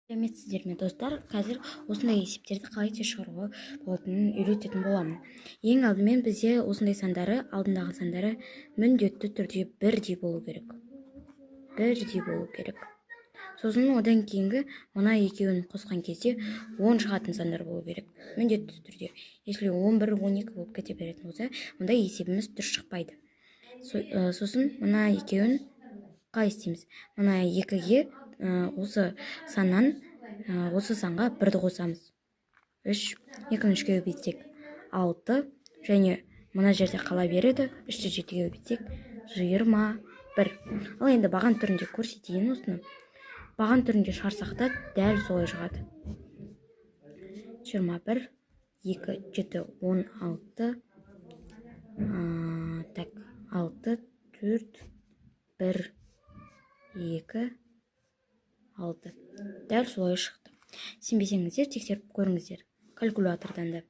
Сәлеметсіздер ме достар, қазір осындай есептерді қалай шығаруға болатынын үйрететін боламын. Ең алдымен бізде осындай сандары, алдындағы сандары міндетті түрде бірдей болу керек. Сосын одан кейінгі мына екеуін қосқан кезде 10 шығатын сандар болу керек. Міндетті түрде. Если 11, 12 болып кете беретін болса, онда есебіміз дұрыс шықпайды. Сосын мына екеуін қалай істейміз? Мына екіге осы саннан осы санға бірді қосамыз. 3, 2-ні 3-ге көбейтсек 6, және мына жерде қала береді. 3-ті 7-ге көбейтсек 21. Ал енді баған түрінде көрсетейін осыны. Баған түрінде шығарсақ та дәл солай шығады. 21, 2, 7, 16, 6, 4, 1, 2, 6. Дәл солай шықты. Сенбесеңіздер, тексеріп көріңіздер калькулятордан да.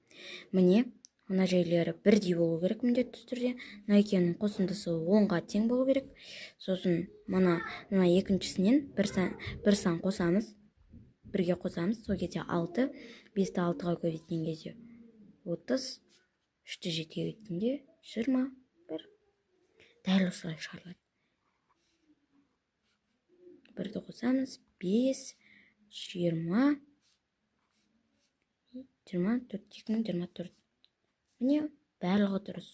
Міне, мына жерлері бірдей болу керек міндетті түрде. Мына екеуінің қосындысы 10-ға тең болу керек. Сосын мына екіншісінен бір сан қосамыз. Бірге қосамыз. Сол кезде 6, 5-ті 6-ға көбейткен кезде 30, 3-ті 7-ге көбейткенде 21. Дәл осылай шығарылады. 1-ді қосамыз, 5, 20, 24, 24. Міне, барлығы дұрыс.